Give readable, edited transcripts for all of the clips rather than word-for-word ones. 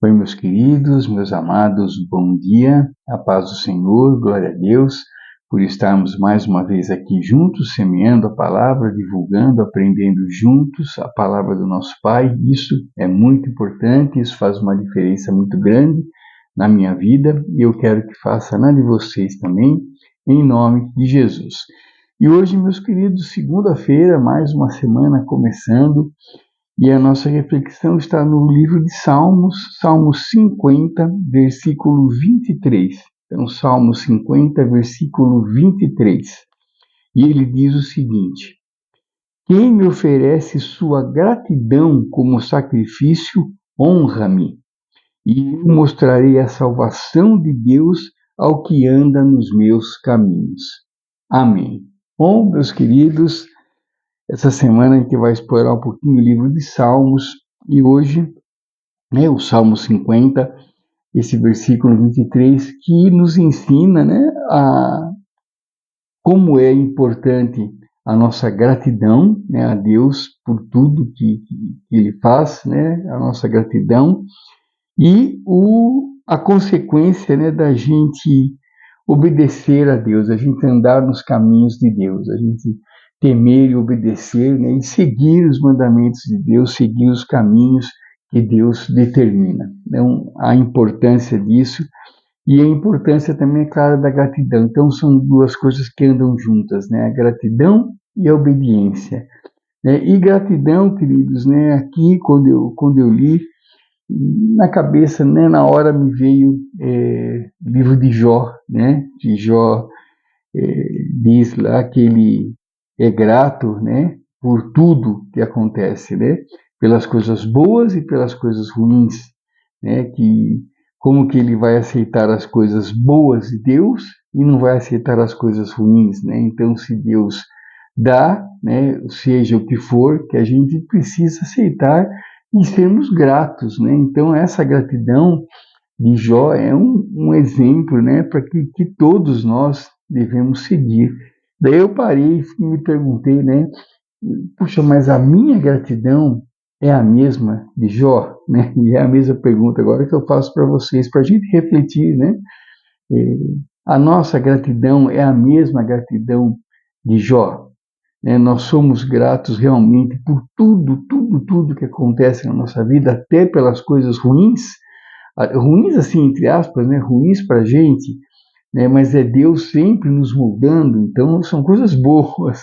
Oi, meus queridos, meus amados, bom dia, a paz do Senhor, glória a Deus, por estarmos mais uma vez aqui juntos, semeando a palavra, divulgando, aprendendo juntos a palavra do nosso Pai. Isso é muito importante, isso faz uma diferença muito grande na minha vida e eu quero que faça na de vocês também, em nome de Jesus. E hoje, meus queridos, segunda-feira, mais uma semana começando. E a nossa reflexão está no livro de Salmos, Salmo 50, versículo 23. Então, Salmo 50, versículo 23. E ele diz o seguinte: Quem me oferece sua gratidão como sacrifício, honra-me, e eu mostrarei a salvação de Deus ao que anda nos meus caminhos. Amém. Bom, meus queridos, essa semana a gente vai explorar um pouquinho o livro de Salmos e hoje o Salmo 50, esse versículo 23, que nos ensina como é importante a nossa gratidão a Deus por tudo que Ele faz, a nossa gratidão e a consequência da gente obedecer a Deus, a gente andar nos caminhos de Deus, a gente temer e obedecer e seguir os mandamentos de Deus, seguir os caminhos que Deus determina. Então, a importância disso e a importância também, é claro, da gratidão. Então, são duas coisas que andam juntas, a gratidão e a obediência. E gratidão, queridos, aqui, quando eu li, na cabeça, na hora me veio o livro de Jó, que Jó diz lá que ele é grato, por tudo que acontece, pelas coisas boas e pelas coisas ruins, que como que ele vai aceitar as coisas boas de Deus e não vai aceitar as coisas ruins, Então, se Deus dá, seja o que for, que a gente precisa aceitar e sermos gratos, Então, essa gratidão de Jó é um exemplo, para que todos nós devemos seguir. Daí eu parei e me perguntei, puxa, mas a minha gratidão é a mesma de Jó, E é a mesma pergunta agora que eu faço para vocês, para a gente refletir, A nossa gratidão é a mesma gratidão de Jó, Nós somos gratos realmente por tudo que acontece na nossa vida, até pelas coisas ruins, assim, entre aspas, ruins para a gente, mas é Deus sempre nos moldando, então são coisas boas,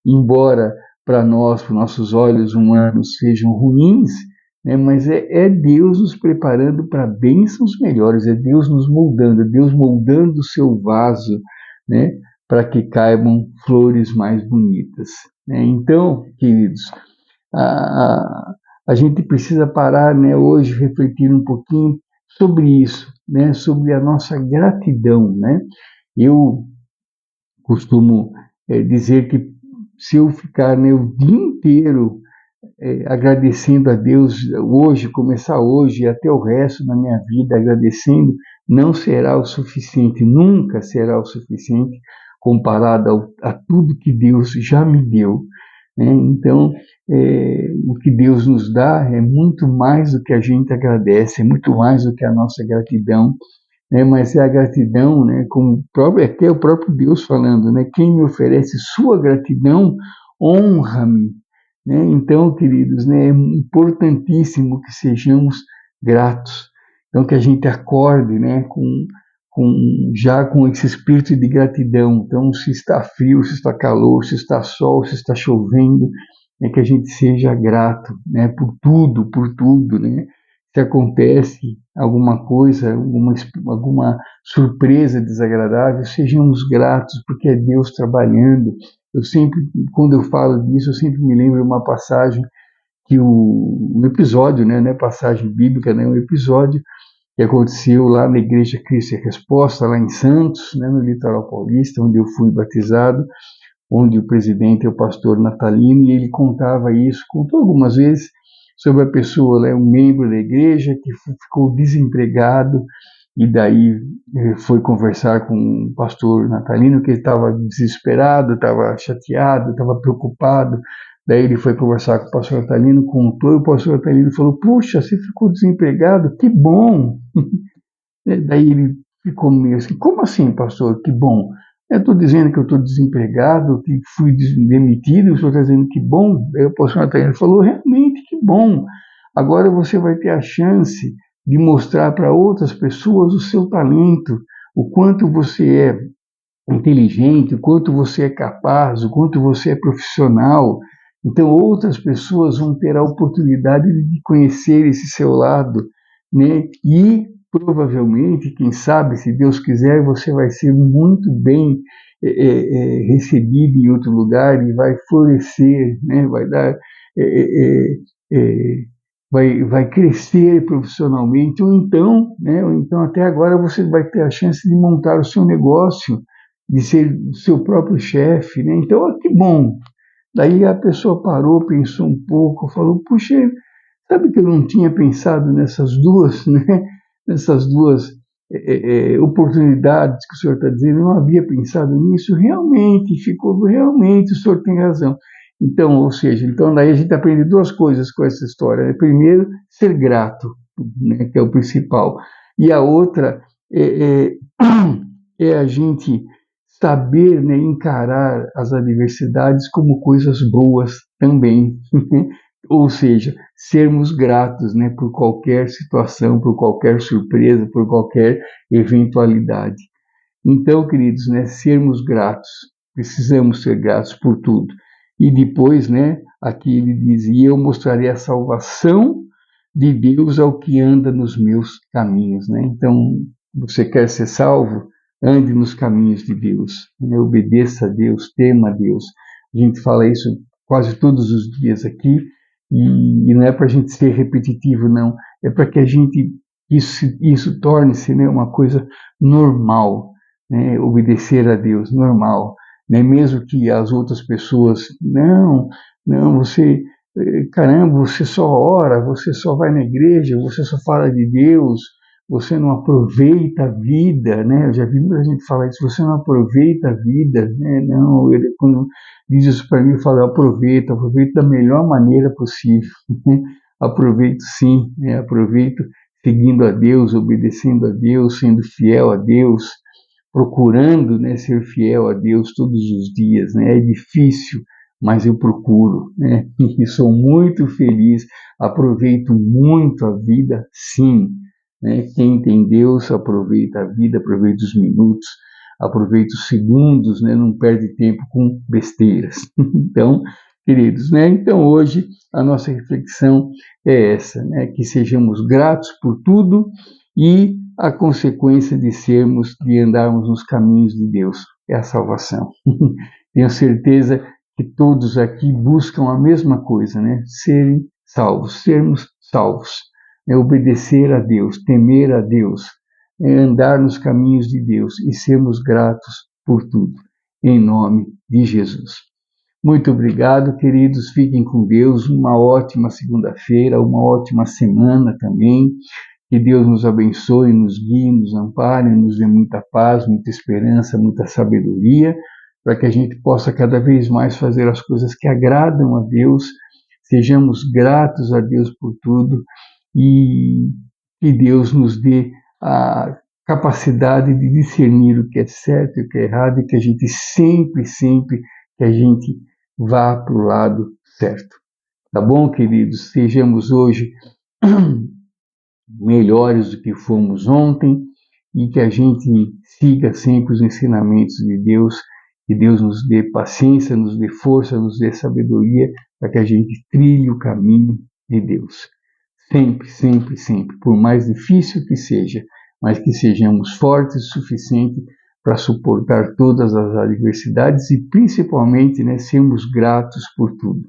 embora para nós, para nossos olhos humanos, sejam ruins, mas é Deus nos preparando para bênçãos melhores, é Deus nos moldando, é Deus moldando o seu vaso, para que caibam flores mais bonitas. Então, queridos, a gente precisa parar, hoje, refletir um pouquinho sobre isso, sobre a nossa gratidão, Eu costumo dizer que se eu ficar o dia inteiro agradecendo a Deus hoje, começar hoje e até o resto da minha vida agradecendo, não será o suficiente, nunca será o suficiente comparado a tudo que Deus já me deu. Então, o que Deus nos dá é muito mais do que a gente agradece, é muito mais do que a nossa gratidão, mas é a gratidão, como até o próprio Deus falando, quem me oferece sua gratidão, honra-me. Então, queridos, é importantíssimo que sejamos gratos, então que a gente acorde já com esse espírito de gratidão. Então, se está frio, se está calor, se está sol, se está chovendo, que a gente seja grato por tudo, Se acontece alguma coisa, alguma surpresa desagradável, sejamos gratos, porque é Deus trabalhando. Eu sempre, quando eu falo disso, eu sempre me lembro de uma passagem que um episódio, não é passagem bíblica, um episódio que aconteceu lá na Igreja Cristo e Resposta, lá em Santos, no litoral paulista, onde eu fui batizado, onde o presidente é o pastor Natalino, e ele contava isso, contou algumas vezes sobre a pessoa, um membro da igreja que ficou desempregado, e daí foi conversar com o pastor Natalino, que estava desesperado, estava chateado, estava preocupado, Daí ele foi conversar com o pastor Atalino, contou, e o pastor Atalino falou: puxa, você ficou desempregado? Que bom! Daí ele ficou meio assim: como assim, pastor? Que bom! Eu estou dizendo que eu estou desempregado, que fui demitido, e o senhor está dizendo que bom? Daí o pastor Atalino falou: realmente, que bom! Agora você vai ter a chance de mostrar para outras pessoas o seu talento, o quanto você é inteligente, o quanto você é capaz, o quanto você é profissional. Então, outras pessoas vão ter a oportunidade de conhecer esse seu lado, né? E provavelmente, quem sabe, se Deus quiser, você vai ser muito bem recebido em outro lugar e vai florescer, né? Vai dar vai crescer profissionalmente, ou então até agora você vai ter a chance de montar o seu negócio, de ser seu próprio chefe, né? Então, que bom. Daí a pessoa parou, pensou um pouco, falou: puxa, sabe que eu não tinha pensado nessas duas, né? Nessas duas oportunidades que o senhor está dizendo, eu não havia pensado nisso, realmente, o senhor tem razão. Então, ou seja, então daí a gente aprende duas coisas com essa história, né? Primeiro, ser grato, né, que é o principal, e a outra é a gente saber, né, encarar as adversidades como coisas boas também, ou seja, sermos gratos, né, por qualquer situação, por qualquer surpresa, por qualquer eventualidade. Então, queridos, né, sermos gratos, precisamos ser gratos por tudo. E depois, né, aqui ele dizia: eu mostrarei a salvação de Deus ao que anda nos meus caminhos, né? Então, você quer ser salvo? Ande nos caminhos de Deus, né? Obedeça a Deus, tema a Deus. A gente fala isso quase todos os dias aqui, e não é para a gente ser repetitivo, não. É para que a gente, isso torne-se, né, uma coisa normal, né? Obedecer a Deus, normal. Né? Mesmo que as outras pessoas, não, você, caramba, você só ora, você só vai na igreja, você só fala de Deus, você não aproveita a vida, né? Eu já vi muita gente falar isso: você não aproveita a vida, né? Não, ele, quando diz isso para mim, eu falo: aproveito da melhor maneira possível, né? Aproveito sim, né? Aproveito seguindo a Deus, obedecendo a Deus, sendo fiel a Deus, procurando, né, ser fiel a Deus todos os dias, né? É difícil, mas eu procuro, né? E sou muito feliz, aproveito muito a vida, sim, né? Quem tem Deus aproveita a vida, aproveita os minutos, aproveita os segundos, né? Não perde tempo com besteiras. Então, queridos, né? Então hoje a nossa reflexão é essa, né? Que sejamos gratos por tudo e a consequência de andarmos nos caminhos de Deus é a salvação. Tenho certeza que todos aqui buscam a mesma coisa, né? Serem salvos, sermos salvos, né? Obedecer a Deus, temer a Deus, andar nos caminhos de Deus e sermos gratos por tudo, em nome de Jesus. Muito obrigado, queridos. Fiquem com Deus. Uma ótima segunda-feira, uma ótima semana também. Que Deus nos abençoe, nos guie, nos ampare, nos dê muita paz, muita esperança, muita sabedoria, para que a gente possa cada vez mais fazer as coisas que agradam a Deus, sejamos gratos a Deus por tudo e que Deus nos dê a capacidade de discernir o que é certo e o que é errado, e que a gente sempre, que a gente vá para o lado certo. Tá bom, queridos? Sejamos hoje melhores do que fomos ontem e que a gente siga sempre os ensinamentos de Deus, que Deus nos dê paciência, nos dê força, nos dê sabedoria para que a gente trilhe o caminho de Deus. Sempre, por mais difícil que seja, mas que sejamos fortes o suficiente para suportar todas as adversidades e principalmente, né, sermos gratos por tudo.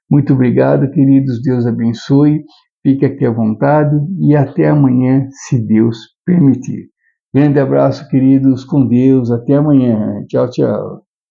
Muito obrigado, queridos. Deus abençoe. Fique aqui à vontade e até amanhã, se Deus permitir. Grande abraço, queridos. Com Deus. Até amanhã. Tchau, tchau.